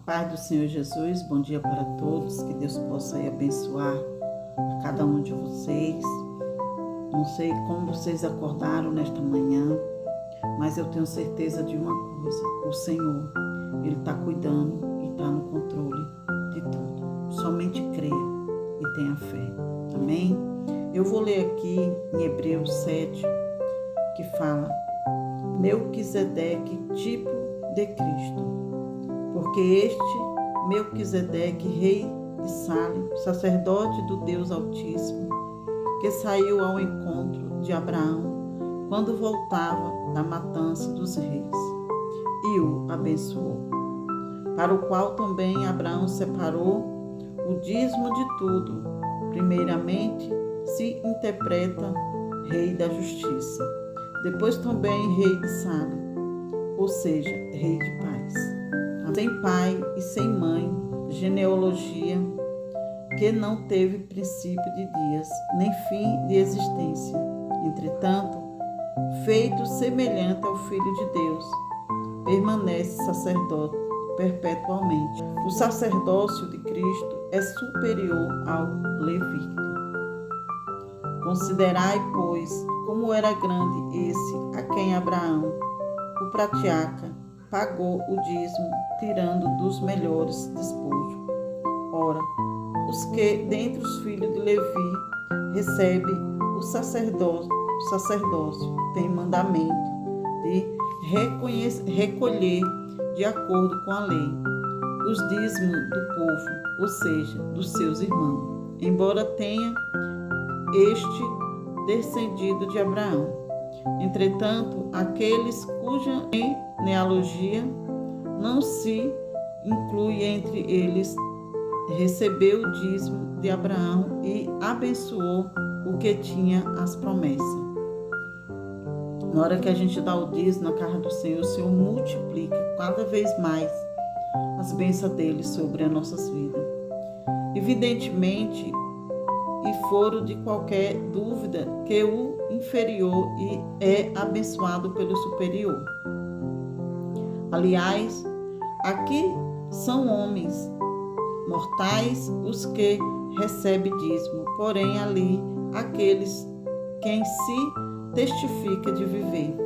Pai do Senhor Jesus, bom dia para todos, que Deus possa abençoar a cada um de vocês. Não sei como vocês acordaram nesta manhã, mas eu tenho certeza de uma coisa: o Senhor, Ele está cuidando e está no controle de tudo. Somente creia e tenha fé. Amém? Eu vou ler aqui em Hebreus 7, que fala: Melquisedeque, tipo de Cristo. Porque este Melquisedeque, rei de Salem, sacerdote do Deus Altíssimo, que saiu ao encontro de Abraão quando voltava da matança dos reis, e o abençoou, para o qual também Abraão separou o dízimo de tudo. Primeiramente se interpreta rei da justiça, depois também rei de Salem, ou seja, rei de paz. Sem pai e sem mãe, genealogia que não teve princípio de dias, nem fim de existência. Entretanto, feito semelhante ao Filho de Deus, permanece sacerdote perpetuamente. O sacerdócio de Cristo é superior ao levítico. Considerai, pois, como era grande esse a quem Abraão, o patriarca, pagou o dízimo, tirando dos melhores despojos. Ora, os que dentre os filhos de Levi recebem o sacerdócio têm mandamento de recolher, de acordo com a lei, os dízimos do povo, ou seja, dos seus irmãos, embora tenha este descendido de Abraão. Entretanto, aqueles cuja genealogia não se inclui entre eles, recebeu o dízimo de Abraão e abençoou o que tinha as promessas. Na hora que a gente dá o dízimo na casa do Senhor, o Senhor multiplica cada vez mais as bênçãos dele sobre as nossas vidas. Evidentemente, e fora de qualquer dúvida, que o inferior é abençoado pelo superior. Aliás, aqui são homens mortais os que recebem dízimo, porém ali aqueles quem se testifica de viver.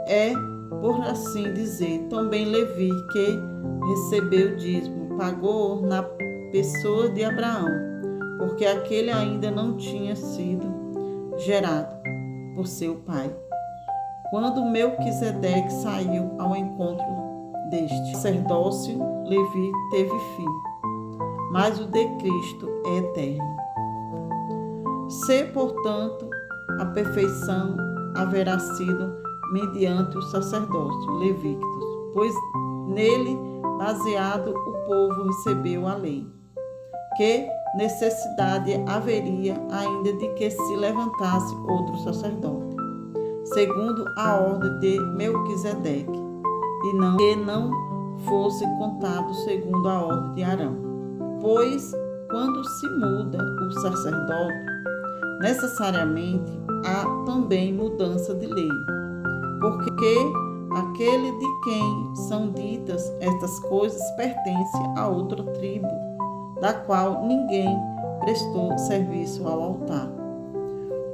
É, por assim dizer, também Levi, que recebeu dízimo, pagou na pessoa de Abraão, porque aquele ainda não tinha sido gerado por seu pai, quando Melquisedeque saiu ao encontro deste sacerdócio. Levi teve fim, mas o de Cristo é eterno. Se, portanto, a perfeição haverá sido mediante o sacerdócio levítico, pois nele baseado o povo recebeu a lei, que necessidade haveria ainda de que se levantasse outro sacerdote, segundo a ordem de Melquisedeque, e que não fosse contado segundo a ordem de Arão. Pois, quando se muda o sacerdote, necessariamente há também mudança de lei, porque aquele de quem são ditas estas coisas pertence a outra tribo, da qual ninguém prestou serviço ao altar.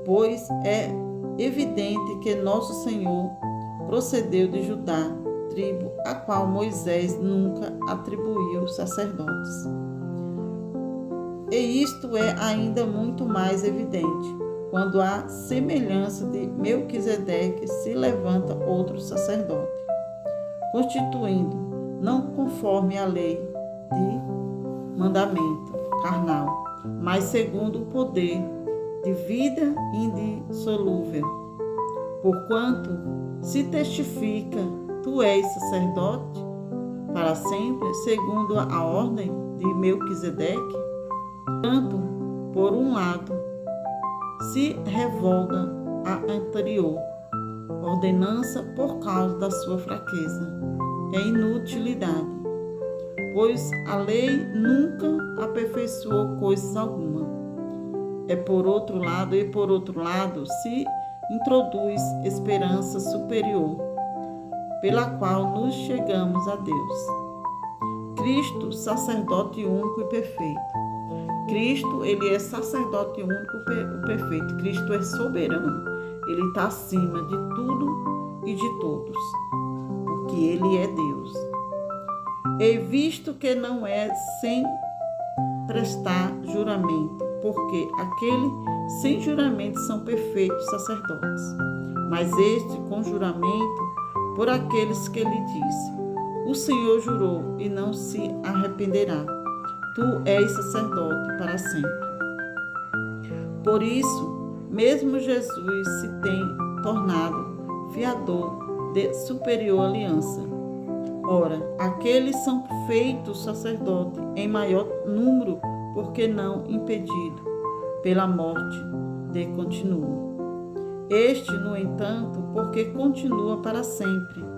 Pois é evidente que nosso Senhor procedeu de Judá, tribo a qual Moisés nunca atribuiu sacerdotes. E isto é ainda muito mais evidente quando a semelhança de Melquisedeque se levanta outro sacerdote, constituindo, não conforme a lei de mandamento carnal, mas segundo o poder de vida indissolúvel. Porquanto se testifica: tu és sacerdote para sempre, segundo a ordem de Melquisedeque. Tanto, por um lado, se revoga a anterior ordenança por causa da sua fraqueza e inutilidade, pois a lei nunca aperfeiçoou coisas alguma. Por outro lado, se introduz esperança superior, pela qual nos chegamos a Deus, Cristo, sacerdote único e perfeito. Cristo, ele é sacerdote único e perfeito. Cristo é soberano. Ele está acima de tudo e de todos, porque ele é Deus. E visto que não é sem prestar juramento, porque aquele sem juramento são perfeitos sacerdotes, mas este com juramento por aqueles que lhe disse: o Senhor jurou e não se arrependerá. Tu és sacerdote para sempre. Por isso, mesmo Jesus se tem tornado fiador de superior aliança. Ora, aqueles são feitos sacerdote em maior número, porque não impedido pela morte de continuo. Este, no entanto, porque continua para sempre,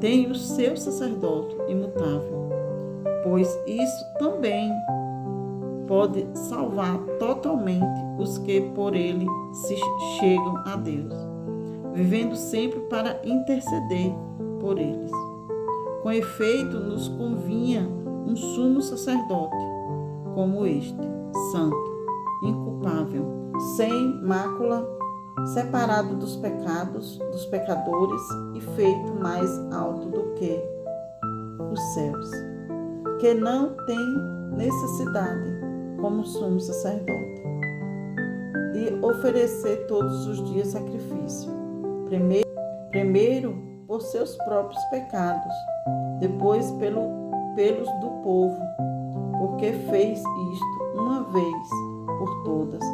tem o seu sacerdote imutável, pois isso também pode salvar totalmente os que por ele se chegam a Deus, vivendo sempre para interceder por eles. Com efeito, nos convinha um sumo sacerdote como este, santo, inculpável, sem mácula, separado dos pecados dos pecadores e feito mais alto do que os céus, que não tem necessidade, como sumo sacerdote, de oferecer todos os dias sacrifício, primeiro por seus próprios pecados, depois pelos do povo, porque fez isto uma vez por todas,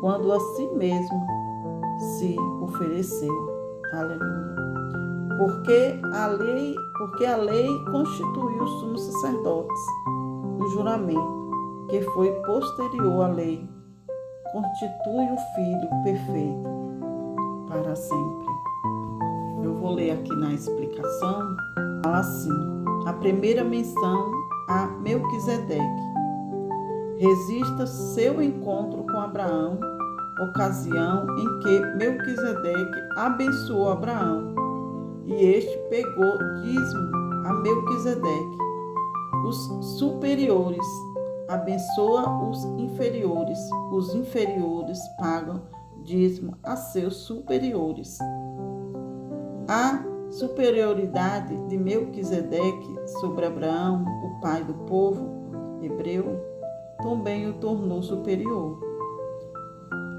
quando a si mesmo se ofereceu. Aleluia. Porque a lei constituiu os sumos sacerdotes. O juramento, que foi posterior à lei, constitui o Filho perfeito para sempre. Eu vou ler aqui na explicação. Fala assim: a primeira menção a Melquisedeque registra seu encontro com Abraão, ocasião em que Melquisedeque abençoou Abraão, e este pegou dízimo a Melquisedeque. Os superiores abençoam os inferiores pagam dízimo a seus superiores. A superioridade de Melquisedeque sobre Abraão, o pai do povo hebreu, também o tornou superior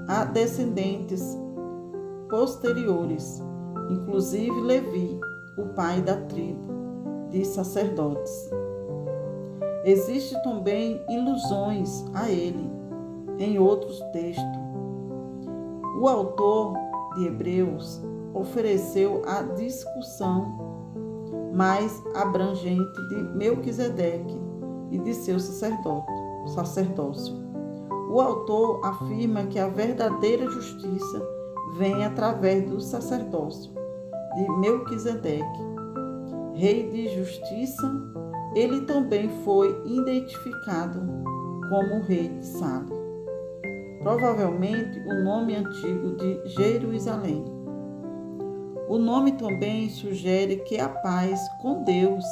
a descendentes posteriores, inclusive Levi, o pai da tribo de sacerdotes. Existem também ilusões a ele em outros textos. O autor de Hebreus ofereceu a discussão mais abrangente de Melquisedeque e de seu sacerdócio. O autor afirma que a verdadeira justiça vem através do sacerdócio de Melquisedeque. Rei de justiça, ele também foi identificado como rei de Salém, provavelmente o nome antigo de Jerusalém. O nome também sugere que a paz com Deus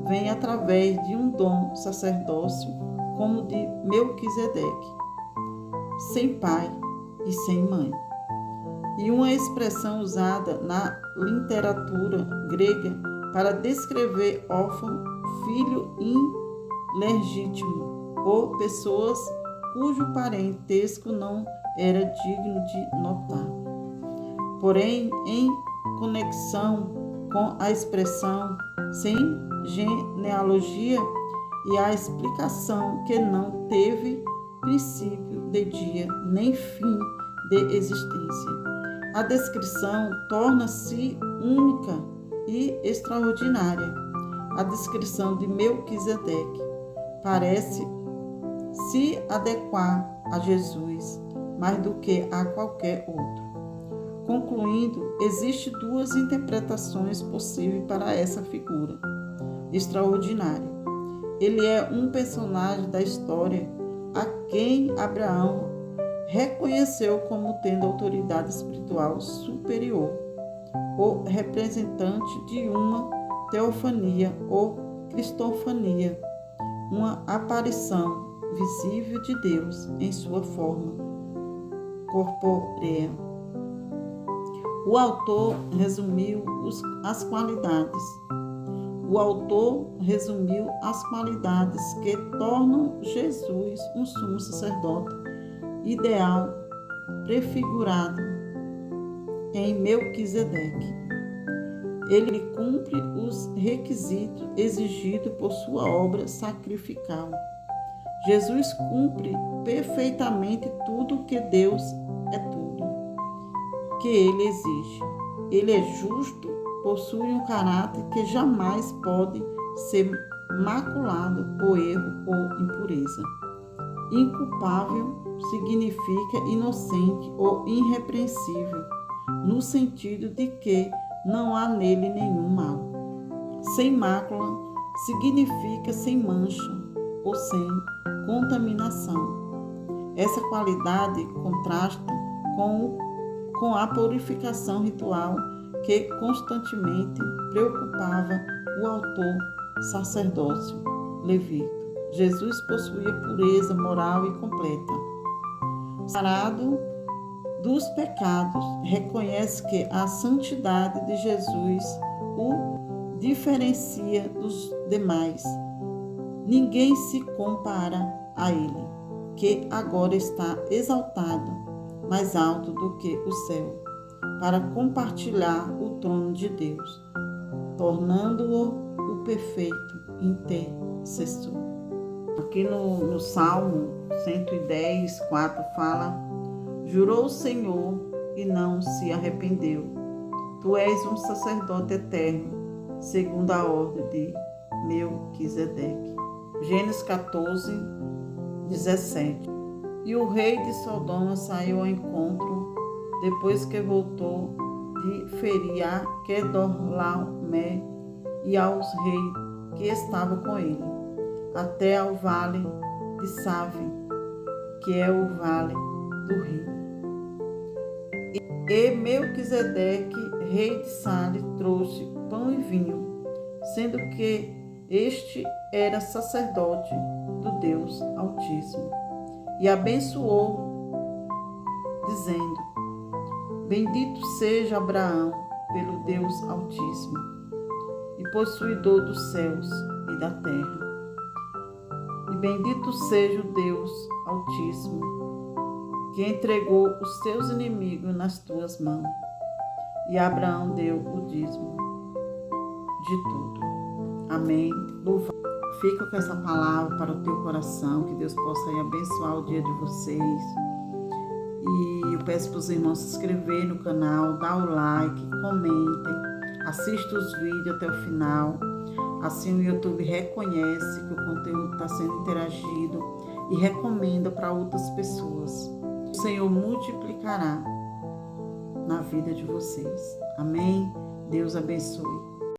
vem através de um dom sacerdócio como o de Melquisedeque, sem pai e sem mãe. E uma expressão usada na literatura grega para descrever órfão, filho ilegítimo ou pessoas cujo parentesco não era digno de notar. Porém, em conexão com a expressão sem genealogia e a explicação que não teve princípio de dia nem fim de existência, a descrição torna-se única e extraordinária. A descrição de Melquisedeque parece se adequar a Jesus mais do que a qualquer outro. Concluindo, existem duas interpretações possíveis para essa figura extraordinária. Ele é um personagem da história a quem Abraão reconheceu como tendo autoridade espiritual superior, o representante de uma teofania ou cristofania uma aparição visível de Deus em sua forma corpórea. O autor resumiu as qualidades. O autor resumiu as qualidades que tornam Jesus um sumo sacerdote ideal, prefigurado em Melquisedeque. Ele cumpre os requisitos exigidos por sua obra sacrificial. Jesus cumpre perfeitamente tudo o que Deus é tudo que ele exige. Ele é justo, possui um caráter que jamais pode ser maculado por erro ou impureza. Inculpável significa inocente ou irrepreensível, no sentido de que não há nele nenhum mal. Sem mácula significa sem mancha ou sem contaminação. Essa qualidade contrasta com a purificação ritual que constantemente preocupava o autor sacerdócio levita. Jesus possuía pureza moral e completa. Sarado dos pecados, reconhece que a santidade de Jesus o diferencia dos demais. Ninguém se compara a ele, que agora está exaltado, mais alto do que o céu, para compartilhar o trono de Deus, tornando-o o perfeito intercessor. Aqui no Salmo 110, 4 fala: jurou o Senhor e não se arrependeu. Tu és um sacerdote eterno, segundo a ordem de Melquisedeque. Gênesis 14, 17. E o rei de Sodoma saiu ao encontro, depois que voltou de ferir a Quedorlaomer e aos reis que estavam com ele, até ao vale de Save, que é o vale do rio. E Melquisedeque, rei de Salém, trouxe pão e vinho, sendo que este era sacerdote do Deus Altíssimo, e abençoou, dizendo: bendito seja Abraão pelo Deus Altíssimo, e possuidor dos céus e da terra. E bendito seja o Deus Altíssimo, que entregou os teus inimigos nas tuas mãos. E Abraão deu o dízimo de tudo. Amém. Louva. Fica com essa palavra para o teu coração, que Deus possa abençoar o dia de vocês. E eu peço para os irmãos se inscreverem no canal, dar o like, comentem, assistam os vídeos até o final. Assim o YouTube reconhece que o conteúdo está sendo interagido e recomenda para outras pessoas. O Senhor multiplicará na vida de vocês. Amém? Deus abençoe.